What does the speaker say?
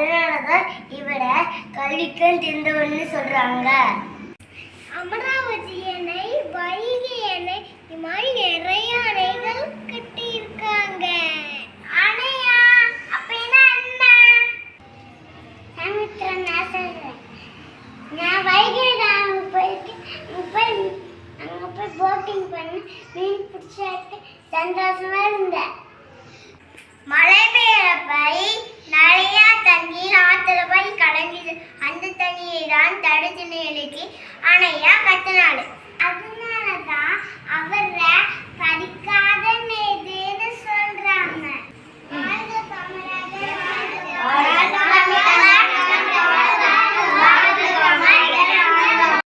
அதனாலதான் இவர கல்விக்கும் தெரிந்தவன்னு சொல்றாங்க. அமராவதி அணை, வைகை அணை, இது மாதிரி நிறைய அணைகள் கட்டி இருக்காங்க. அணையா? அப்படின்னா என்ன? நான் வைகை டேம் போயிட்டு அங்க போய் போட்டிங் பண்ணி மீன் பிடிச்சாட்டு சந்தோஷமா இருந்தேன். மழை பெய்யறப்ப நிறைய தண்ணி ஆத்துல போய் கலங்குது. அந்த தண்ணியை தான் தடுத்து நிலைக்கு அணையா கட்டினாரு.